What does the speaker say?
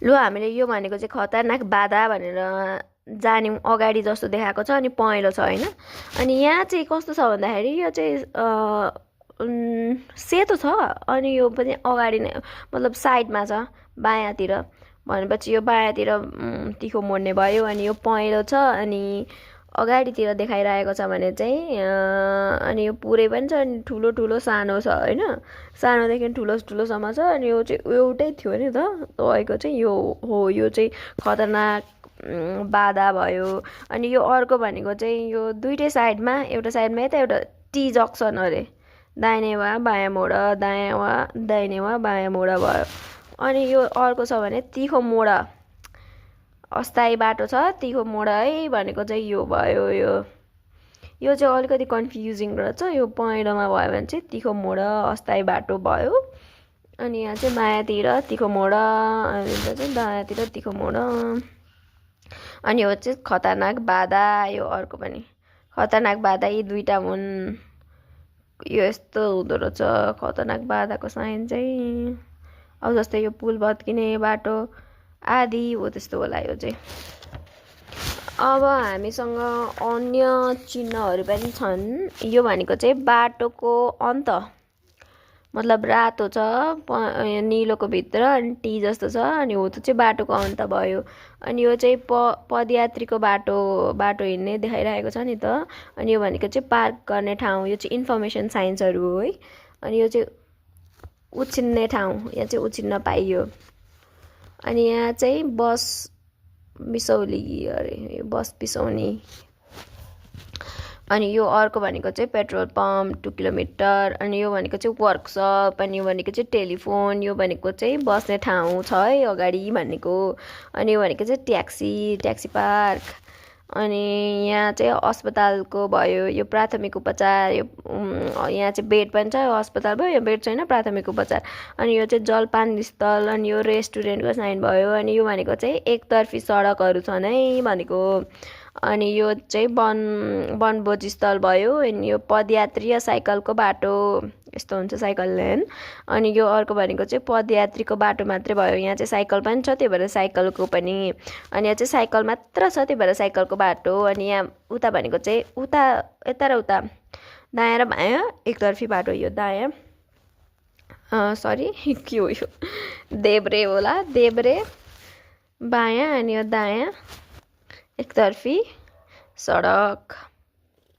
लु हामीले यो भनेको चाहिँ खतरनाक बाधा भनेर जान्यौँ अगाडि जस्तो देखाएको छ अनि पहेँलो छ होइन। अनि यहाँ चाहिँ कस्तो छ भन्दाखेरि यो चाहिँ सेतो छ अनि यो पनि अगाडि नै मतलब साइडमा छ बायाँतिर। भनेपछि यो बायाँतिर तिखो मोड्ने भयो। अनि यो पहेँलो छ अनि अगाडितिर देखाइरहेको छ भने चाहिँ अनि यो पुरै पनि छ अनि ठुलो ठुलो सानो छ होइन। सानोदेखि ठुलोसम्म छ अनि यो चाहिँ एउटै थियो नि त तपाईँको चाहिँ यो हो। यो चाहिँ खतरनाक बाधा भयो। अनि यो अर्को भनेको चाहिँ यो दुइटै साइडमा एउटा साइडमा यता एउटा टी जक्सन अरे दाहिने वा बायाँ मोड दायाँ वा दाहिने वा बायाँ मोड भयो। अनि यो अर्को छ भने तिखो मोड अस्थायी बाटो छ तिखो मोड है भनेको चाहिँ यो भयो। यो चाहिँ अलिकति कन्फ्युजिङ रहेछ। यो पहेँलोमा भयो भने चाहिँ तिखो मोड अस्थायी बाटो भयो। अनि यहाँ चाहिँ बायाँतिर तिखो मोड अनि चाहिँ दायाँतिर तिखो मोड। अनि यो चाहिँ खतरनाक बाधा। यो अर्को पनि खतरनाक बाधा यी दुईटा हुन्। यो यस्तो हुँदो रहेछ खतरनाक बाधाको साइन चाहिँ। अब जस्तै यो पुल भत्किने बाटो आदि हो त्यस्तो होला यो चाहिँ। अब हामीसँग अन्य चिन्हहरू पनि छन्। यो भनेको चाहिँ बाटोको अन्त मतलब रातो छ निलोको भित्र अनि टी जस्तो छ अनि हो त्यो चाहिँ बाटोको अन्त भयो। अनि यो चाहिँ पदयात्रीको बाटो हिँड्ने देखाइरहेको छ नि त। अनि यो भनेको चाहिँ पार्क गर्ने ठाउँ। यो चाहिँ इन्फर्मेसन साइन्सहरू हो है। अनि यो चाहिँ उछिन्ने ठाउँ यहाँ चाहिँ उछिन्न पाइयो। अनि यहाँ चाहिँ बस बिसौली अरे बस बिसौनी। अनि यो अर्को भनेको चाहिँ पेट्रोल पम्प 2 किलोमिटर। अनि यो भनेको चाहिँ वर्कसप। अनि यो भनेको चाहिँ टेलिफोन। यो भनेको चाहिँ बस्ने ठाउँ छ है अगाडि भनेको। अनि यो भनेको चाहिँ ट्याक्सी पार्क। अनि यहाँ चाहिँ अस्पतालको भयो। यो प्राथमिक उपचार। यो यहाँ चाहिँ बेड पनि छ। यो अस्पताल भयो यो बेड छैन प्राथमिक उपचार। अनि यो चाहिँ जलपान स्थल। अनि यो रेस्टुरेन्टको साइन भयो। अनि यो भनेको चाहिँ एकतर्फी सडकहरू छन् है भनेको। अनि यो चाहिँ वनभोज स्थल भयो। अनि यो पदयात्री या साइकलको बाटो यस्तो हुन्छ साइकल लेन। अनि यो अर्को भनेको चाहिँ पदयात्रीको बाटो मात्रै भयो। यहाँ चाहिँ साइकल पनि छ त्यही भएर साइकलको पनि। अनि यहाँ चाहिँ साइकल मात्र छ त्यही भएर साइकलको बाटो। अनि यहाँ उता भनेको चाहिँ उता यता र उता दायाँ र बायाँ एकतर्फी बाटो। यो दायाँ सरी के हो यो देब्रे होला देब्रे बायाँ अनि यो दायाँ एकतर्फी सडक।